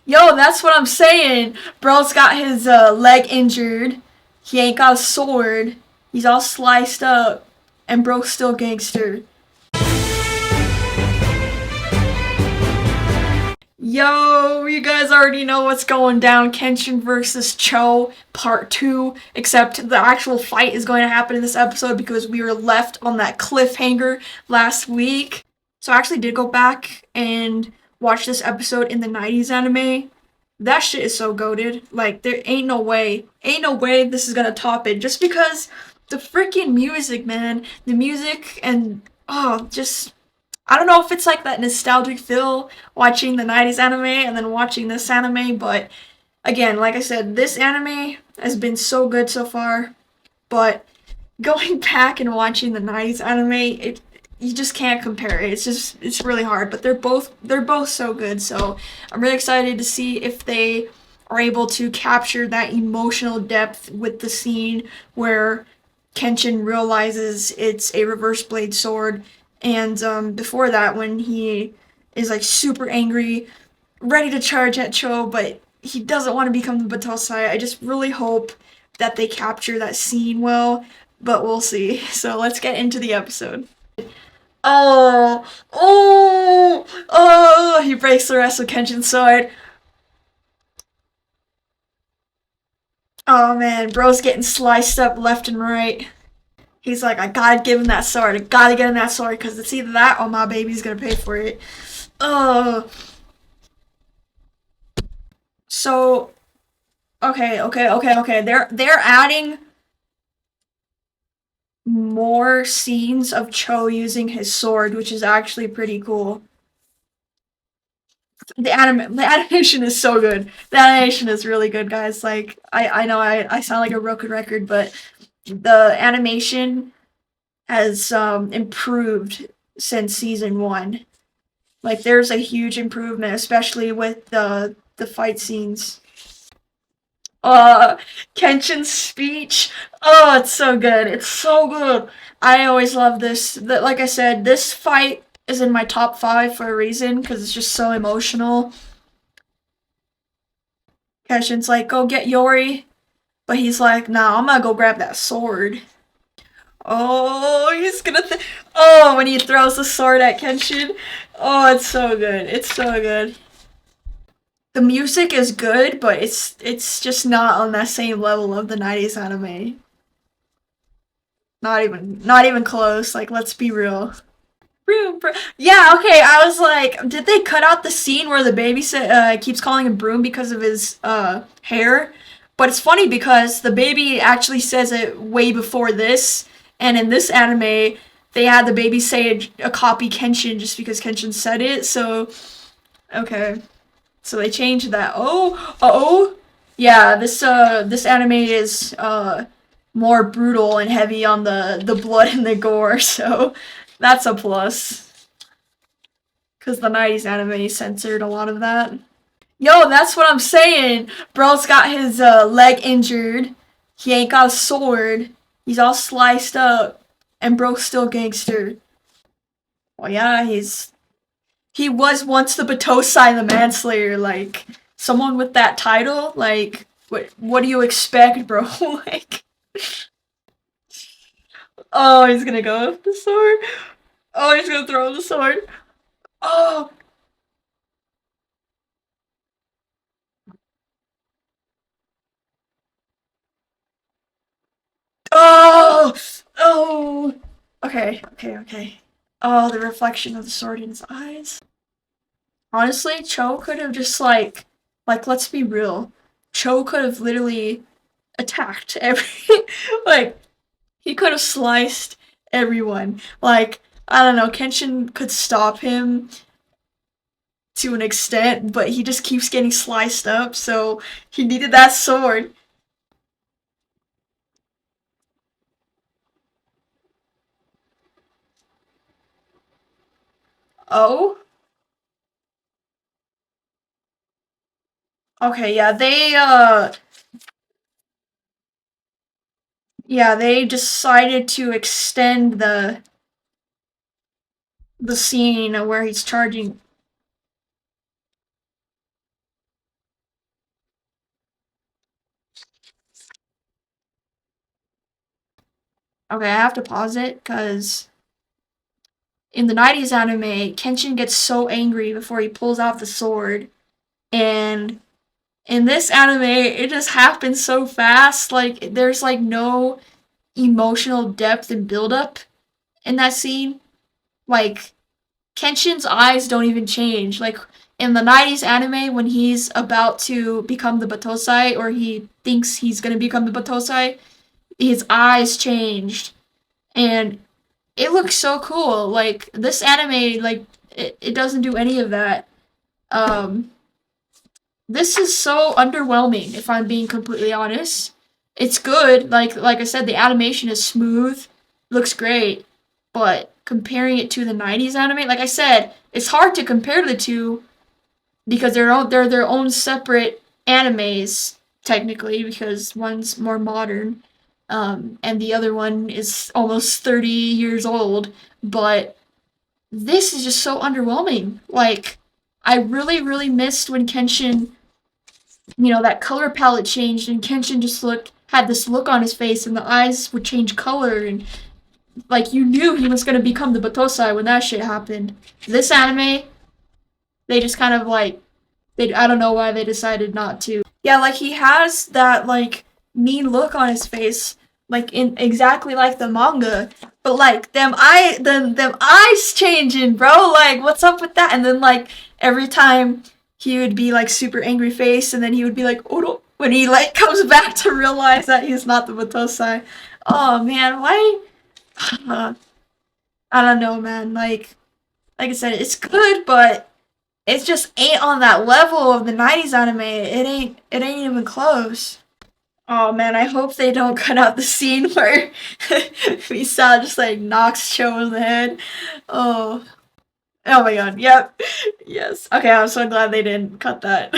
Yo, that's what I'm saying. Bro's got his leg injured. He ain't got a sword. He's all sliced up. And bro's still gangster. Yo, you guys already know what's going down. Kenshin versus CHO part 2. Except the actual fight is going to happen in this episode because we were left on that cliffhanger last week. So I actually did go back and watch this episode in the 90s anime. That shit is so goated. Like, there ain't no way this is gonna top it. Just because the freaking music, man. The music and, oh, just I don't know if it's like that nostalgic feel watching the 90s anime and then watching this anime, but again, like I said, this anime has been so good so far, but going back and watching the 90s anime, it you just can't compare it. It's really hard, but they're both so good. So, I'm really excited to see if they are able to capture that emotional depth with the scene where Kenshin realizes it's a reverse blade sword, and before that, when he is like super angry, ready to charge at Cho, but he doesn't want to become the Batosai. I just really hope that they capture that scene well, but we'll see. So let's get into the episode. Oh, oh, he breaks the rest of Kenshin's sword. Oh man, bro's getting sliced up left and right. He's like, I gotta give him that sword. I gotta get him that sword because it's either that or my baby's gonna pay for it. Oh, so okay. They're adding more scenes of Cho using his sword, which is actually pretty cool. The animation is so good. The animation is really good, guys. Like I know I sound like a broken record, but the animation has improved since season 1. Like there's a huge improvement, especially with the fight scenes. Uh, Kenshin's speech. Oh, it's so good. It's so good. I always love this. Like I said, this fight is in my top 5 for a reason because it's just so emotional. Kenshin's like, go get Yori. But he's like, nah, I'm gonna go grab that sword. Oh, he's gonna. Oh, when he throws the sword at Kenshin. Oh, it's so good. It's so good. The music is good, but it's just not on that same level of the 90s anime. Not even close. Like, let's be real. Broom, broom. Yeah, okay. I was like, did they cut out the scene where the baby keeps calling him Broom because of his hair? But it's funny because the baby actually says it way before this, and in this anime, they had the baby say a copy Kenshin just because Kenshin said it. So okay, so they changed that. Oh, yeah. This anime is more brutal and heavy on the blood and the gore. So that's a plus. Because the 90s anime censored a lot of that. Yo, that's what I'm saying. Bro's got his leg injured. He ain't got a sword. He's all sliced up. And bro's still gangster. Well, yeah, he was once the Batosai the Manslayer. Like, someone with that title, like, what do you expect, bro? Like, oh, he's gonna go with the sword. Oh, he's gonna throw the sword. Oh, oh, oh. Okay. Oh, the reflection of the sword in his eyes. Honestly, Cho could have just let's be real. Cho could have literally attacked every, like, he could have sliced everyone. Like, I don't know, Kenshin could stop him to an extent, but he just keeps getting sliced up, so he needed that sword. Oh? Okay, yeah, they decided to extend the scene where he's charging. Okay, I have to pause it because in the 90s anime, Kenshin gets so angry before he pulls out the sword. And in this anime, it just happens so fast. Like, there's like no emotional depth and buildup in that scene. Like, Kenshin's eyes don't even change. Like, in the 90s anime, when he's about to become the Batosai, or he thinks he's gonna become the Batosai, his eyes changed. And it looks so cool. Like, this anime, like, it doesn't do any of that. Um, this is so underwhelming, if I'm being completely honest. It's good, like I said, the animation is smooth, looks great, but comparing it to the 90s anime, like I said, it's hard to compare the two because they're their own separate animes technically because one's more modern, and the other one is almost 30 years old, but this is just so underwhelming. Like, I really missed when Kenshin, that color palette changed and Kenshin just had this look on his face and the eyes would change color, and like you knew he was gonna become the Batosai when that shit happened. This anime, they just kind of like I don't know why they decided not to. Yeah, like he has that like mean look on his face, like in exactly like the manga. But like them eyes changing, bro. Like what's up with that? And then like every time he would be like super angry face, and then he would be like, oh no, when he like comes back to realize that he's not the Batosai. Oh man, why? Uh, I don't know, man. Like I said, it's good, but it just ain't on that level of the 90s anime. It ain't even close. Oh man, I hope they don't cut out the scene where Misa just like knocks Cho in the head. Oh. Oh my god, yep. Yes. Okay, I'm so glad they didn't cut that.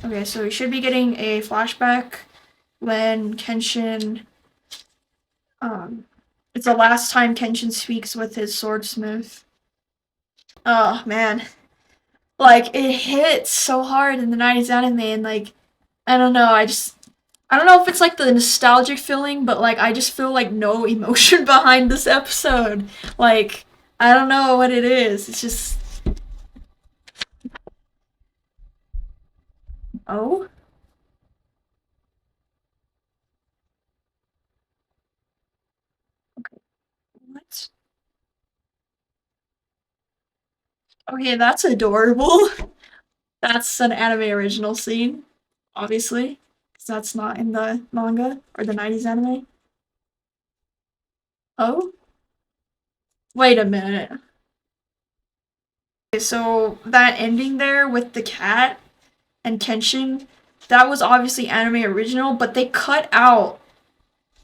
Okay, so we should be getting a flashback when Kenshin it's the last time Kenshin speaks with his swordsmith. Oh man. Like it hits so hard in the 90s anime, and like I don't know, I don't know if it's like the nostalgic feeling, but like I just feel like no emotion behind this episode. Like I don't know what it is. It's just oh, what? Okay, that's adorable. That's an anime original scene, obviously, because that's not in the manga or the 90s anime. Oh, wait a minute. Okay, so that ending there with the cat and Kenshin, that was obviously anime original, but they cut out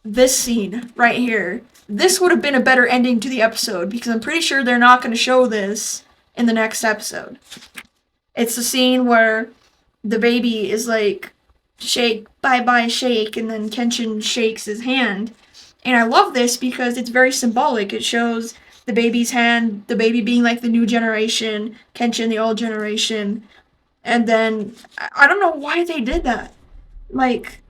this scene right here. This would have been a better ending to the episode because I'm pretty sure they're not going to show this in the next episode. It's the scene where the baby is like, shake, bye bye, shake, and then Kenshin shakes his hand. And I love this because it's very symbolic. It shows the baby's hand, the baby being like the new generation, Kenshin the old generation. And then I don't know why they did that. Like,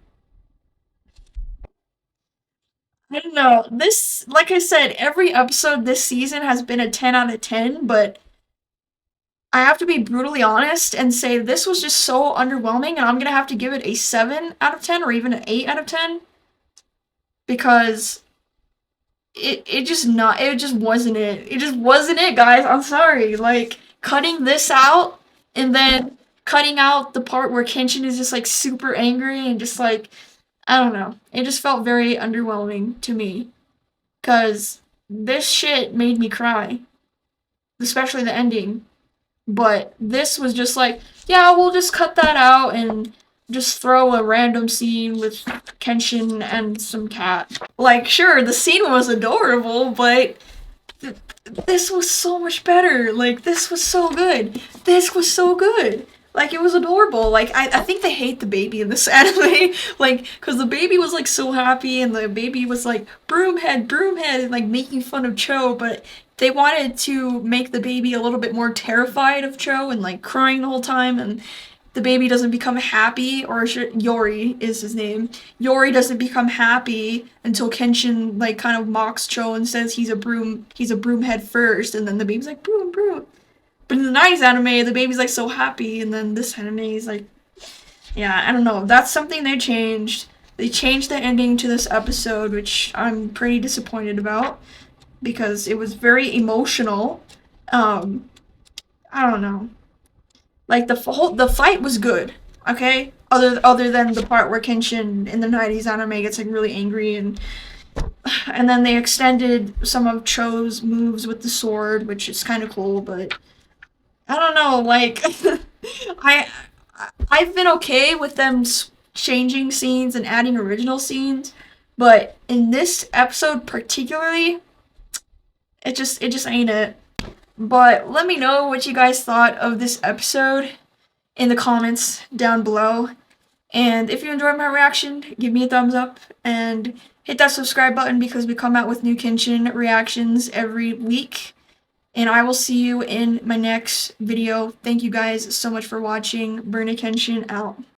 I don't know. This, like I said, every episode this season has been a 10 out of 10, but I have to be brutally honest and say this was just so underwhelming, and I'm gonna have to give it a 7 out of 10 or even an 8 out of 10 because it just wasn't it. It just wasn't it, guys. I'm sorry. Like, cutting this out and then cutting out the part where Kenshin is just like super angry and just like, I don't know. It just felt very underwhelming to me. Because this shit made me cry, especially the ending. But this was just like, yeah, we'll just cut that out and just throw a random scene with Kenshin and some cat. Like, sure, the scene was adorable, but this was so much better. Like, this was so good. This was so good. Like, it was adorable. Like, I think they hate the baby in this anime. Like, because the baby was, like, so happy, and the baby was, like, broom head, and, like, making fun of Cho, but they wanted to make the baby a little bit more terrified of Cho and, like, crying the whole time, and the baby doesn't become happy, or Yori is his name. Yori doesn't become happy until Kenshin like kind of mocks Cho and says he's a broom head first, and then the baby's like broom broom. But in the 90s anime, the baby's like so happy, and then this anime is like, yeah, I don't know. That's something they changed. They changed the ending to this episode, which I'm pretty disappointed about because it was very emotional. Um, I don't know. Like the fight was good, okay? Other than the part where Kenshin in the 90s anime gets like really angry, and then they extended some of Cho's moves with the sword, which is kind of cool, but I don't know, like I I've been okay with them changing scenes and adding original scenes, but in this episode particularly, it just ain't it. But let me know what you guys thought of this episode in the comments down below. And if you enjoyed my reaction, give me a thumbs up and hit that subscribe button because we come out with new Kenshin reactions every week. And I will see you in my next video. Thank you guys so much for watching. Rurouni Kenshin out.